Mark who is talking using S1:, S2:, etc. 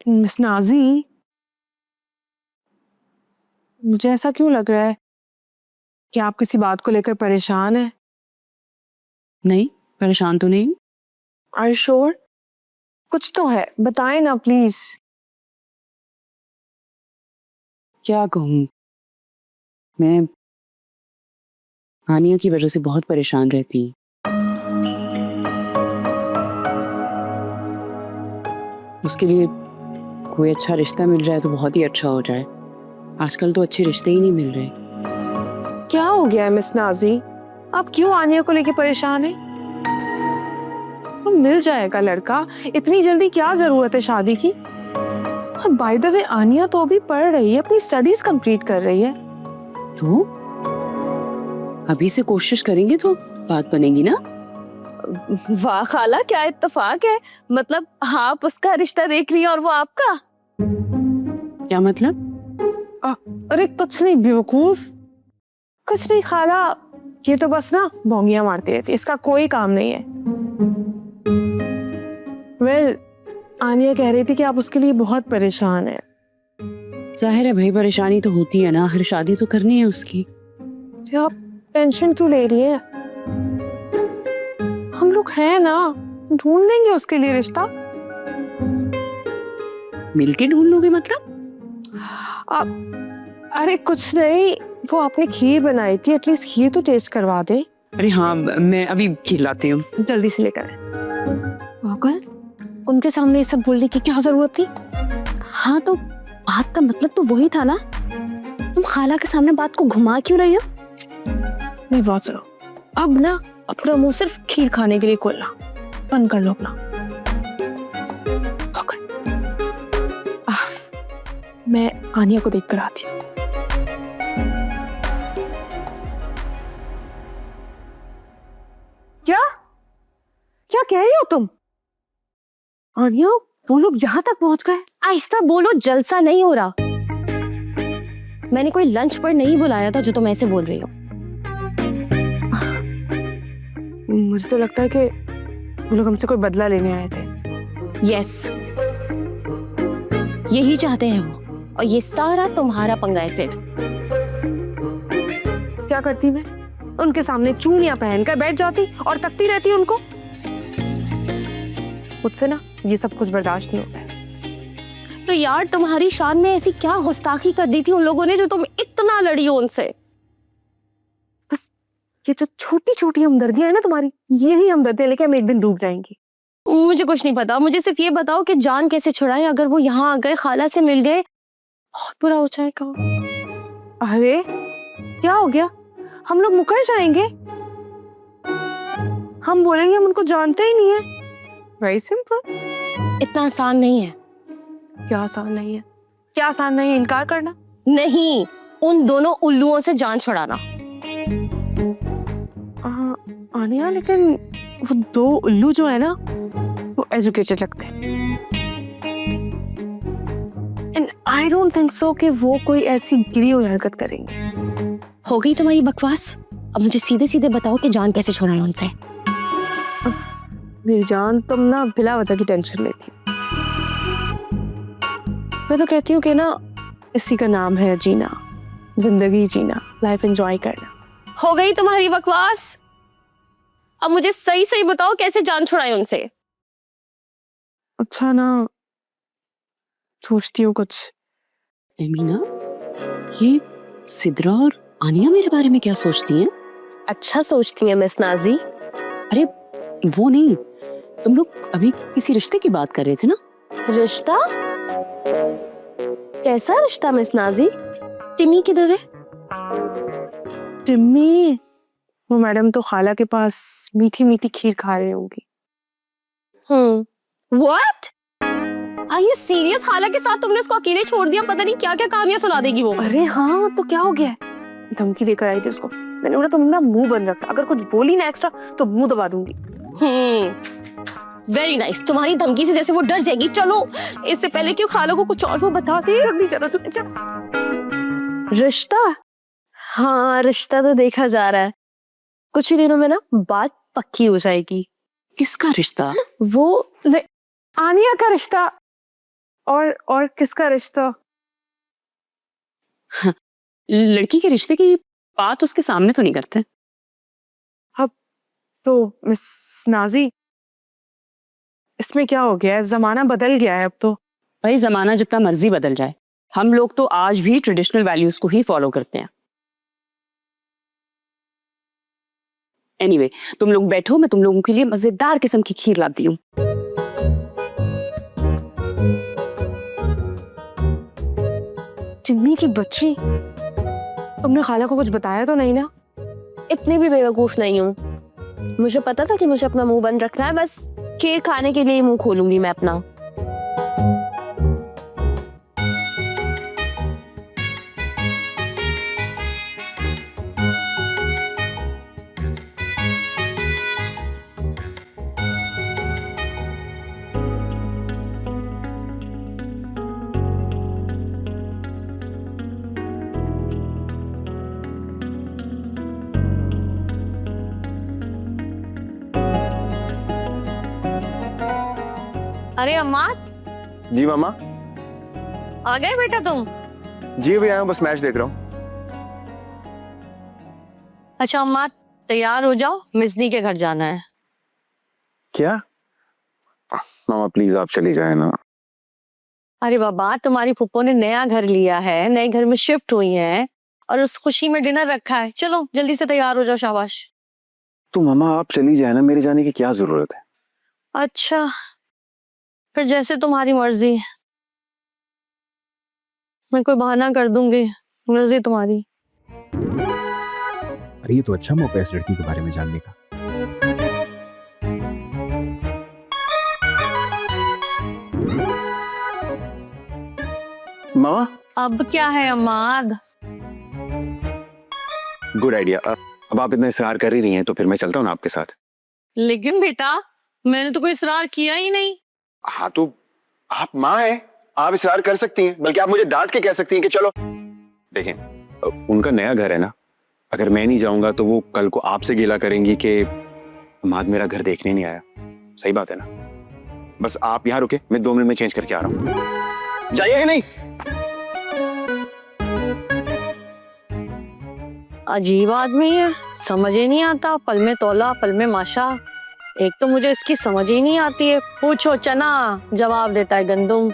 S1: Miss Nazi, मुझे ऐसा क्यों लग रहा है कि आप किसी बात को लेकर परेशान हैं?
S2: नहीं, परेशान तो नहीं।
S1: Are you sure? कुछ तो है, बताएं ना प्लीज।
S2: क्या कहूँ, मैं आनिया की वजह से बहुत परेशान रहती हूँ। उसके लिए कोई अच्छा रिश्ता मिल जाए तो बहुत ही अच्छा हो जाए। आजकल तो अच्छे रिश्ते ही नहीं मिल रहे।
S1: क्या हो गया है मिस नाजी? आप क्यों आनिया को लेके परेशान हैं? तो मिल जाएगा लड़का, इतनी जल्दी क्या जरूरत है शादी की? और बाय द वे आनिया तो अभी पढ़ रही है, अपनी स्टडीज कंप्लीट कर रही है।
S2: तो अभी से कोशिश करेंगे तो बात बनेगी ना।
S3: वाह खाला, क्या इत्तेफाक है। मतलब आप उसका रिश्ता देख रही है और वो आपका।
S2: क्या मतलब?
S1: अरे कुछ नहीं बेवकूफ, कुछ नहीं खाला, ये तो बस ना भोंगियां मारती रहती है, इसका कोई काम नहीं है। वेल, आनिया कह रही थी कि आप उसके लिए बहुत परेशान हैं।
S2: जाहिर है भाई, परेशानी तो होती है ना, हर शादी तो करनी है उसकी।
S1: तो आप टेंशन क्यों ले रही है? हम लोग हैं ना, ढूंढ लेंगे उसके लिए रिश्ता।
S2: मिलके ढूंढ लोगे मतलब?
S1: अरे कुछ नहीं, वो आपने खीर बनाई थी, एटलीस्ट खीर तो टेस्ट करवा दे।
S2: अरे हाँ, मैं अभी खिलाती हूँ।
S1: जल्दी से लेकर आए। पागल, उनके सामने ये सब बोलने की क्या जरूरत थी?
S3: हाँ तो बात का मतलब तो वही था ना। तुम खाला के सामने बात को घुमा क्यों रही हो?
S1: मैं बात सुनो, अब ना अपना मुंह सिर्फ खीर खाने के लिए खोलना बंद कर लो अपना। मैं आनिया को देख कर आती हूँ। क्या क्या कह रही हो तुम? आनिया, वो लोग जहां तक पहुंच गए।
S3: आहिस्ता बोलो, जलसा नहीं हो रहा। मैंने कोई लंच पर नहीं बुलाया था जो तुम ऐसे बोल रही हो।
S1: मुझे तो लगता है कि वो लोग हमसे कोई बदला लेने आए थे।
S3: यस, यही चाहते हैं वो, और ये सारा तुम्हारा पंगा है सिड।
S1: क्या करती मैं? उनके सामने चूड़ियां पहनकर बैठ जाती और तकती रहती उनको। मुझसे ना ये सब कुछ बर्दाश्त नहीं होता है।
S3: तो यार, तुम्हारी शान में ऐसी क्या गुस्ताखी कर दी थी उन लोगों ने जो तुम इतना लड़ी हो उनसे?
S1: बस ये जो छोटी छोटी हमदर्दियां है ना तुम्हारी, यही हमदर्दियां लेके हम एक दिन डूब जाएंगे।
S3: मुझे कुछ नहीं पता, मुझे सिर्फ ये बताओ कि जान कैसे छुड़ाएं। अगर वो यहाँ आ गए, खाला से मिल गए, बहुत बुरा हो जाएगा।
S1: अरे क्या हो गया? हम लोग मुकर जाएंगे। हम बोलेंगे हम उनको जानते ही नहीं है। Very simple.
S3: इतना आसान नहीं है।
S1: क्या आसान नहीं है? क्या आसान नहीं है? इनकार करना?
S3: नहीं, उन दोनों उल्लुओं से जान छुड़ाना।
S1: आनिया, लेकिन वो दो उल्लू जो है ना, वो एजुकेटेड लगते हैं। And I don't think so कि वो कोई ऐसी गिरी हुई हरकत करेंगे।
S3: हो गई तुम्हारी बकवास। अब मुझे सीधे सीधे बताओ कि जान कैसे छुड़ाएं उनसे।
S1: मेरी जान, तुम ना बिला वजह की टेंशन लेती हो। मैं तो कहती हूँ कि ना, इसी का नाम है जीना, जिंदगी जीना, लाइफ एंजॉय करना।
S3: हो गई तुम्हारी बकवास। अब मुझे सही सही बताओ कैसे जान छुड़ाएं उनसे।
S1: अच्छा ना, सोचती हूँ कुछ।
S2: एमीना, ये सिद्रा और आनिया मेरे बारे में क्या सोचती हैं?
S3: अच्छा सोचती हैं मिस नाजी।
S2: अरे वो नहीं, तुम लोग अभी किसी रिश्ते की बात कर रहे थे ना?
S3: रिश्ता? कैसा रिश्ता मिस नाजी? टिमी किधर है?
S1: टिम्मी, वो मैडम तो खाला के पास मीठी मीठी खीर खा रही होंगी।
S3: व्हाट? Are you serious? खाला के साथ तुमने उसको अकेले छोड़ दिया? पता नहीं क्या क्या कहानियां सुना देगी वो।
S1: अरे हाँ, तो क्या हो गया है? धमकी देकर आई थी उसको। मैंने बोला तुम ना मुंह बंद रखना, अगर कुछ बोली ना एक्स्ट्रा तो मुंह दबा दूंगी।
S3: Very nice. तुम्हारी धमकी से जैसे वो डर जाएगी। चलो, इससे पहले कि खाला को कुछ और वो बताती।
S1: जल्दी चलो तुम। चल।
S3: रिश्ता? हाँ, रिश्ता तो देखा जा रहा है। कुछ ही दिनों में ना बात पक्की हो जाएगी।
S2: किसका रिश्ता?
S3: वो
S1: आनिया का रिश्ता। और किसका रिश्ता?
S2: लड़की के रिश्ते की बात उसके सामने तो नहीं करते।
S1: तो मिस नाजी, इसमें क्या हो गया है? जमाना बदल गया है अब तो।
S2: भाई जमाना जितना मर्जी बदल जाए, हम लोग तो आज भी ट्रेडिशनल वैल्यूज को ही फॉलो करते हैं। एनीवे, तुम लोग बैठो, मैं तुम लोगों के लिए मजेदार किस्म की खीर लाती हूँ।
S1: चिन्नी की बच्ची, तुमने खाला को कुछ बताया तो नहीं ना?
S3: इतनी भी बेवकूफ नहीं हूँ। मुझे पता था कि मुझे अपना मुंह बंद रखना है, बस खीर खाने के लिए ही मुंह खोलूंगी मैं अपना। अरे अम्मा,
S4: जी मामा।
S3: आ गए बेटा तुम?
S4: जी अभी आया हूँ, बस मैच देख रहा हूँ।
S5: अच्छा अम्मा, तैयार हो जाओ, मिसनी के घर जाना है।
S4: क्या? मामा प्लीज आप चली जाए ना।
S5: अरे बाबा, तुम्हारी फुप्पो ने नया घर लिया है, नए घर में शिफ्ट हुई हैं और उस खुशी में डिनर रखा है। चलो जल्दी से तैयार हो जाओ, शाबाश।
S4: तो मामा आप चली जाए ना, मेरे जाने की क्या जरूरत है?
S5: अच्छा, फिर जैसे तुम्हारी मर्जी, मैं कोई बहाना कर दूंगी, मर्जी तुम्हारी।
S6: अरे ये तो अच्छा मौका है इस लड़की के बारे में जानने का।
S4: मामा
S5: अब क्या है अम्माद?
S4: Good idea. अब आप इतना इसरार कर ही रही हैं तो फिर मैं चलता हूँ ना आपके साथ।
S5: लेकिन बेटा, मैंने तो कोई इसरार किया ही नहीं।
S4: हाँ तो आप माँ हैं, आप इसरार कर सकती हैं, बल्कि आप मुझे डांट के कह सकती हैं कि चलो। देखें, उनका नया घर है ना, अगर मैं नहीं जाऊंगा तो वो कल को आपसे गिला करेंगी कि माद मेरा घर देखने नहीं आया। सही बात है ना? बस आप यहाँ रुके, मैं 2 मिनट में चेंज करके आ रहा हूँ। जाइए कि नहीं?
S5: अजीब आदमी है, समझ ही नहीं आता, पल में तौला पल में माशा। एक तो मुझे इसकी समझ ही नहीं आती है, पूछो चना जवाब देता है गंदुम।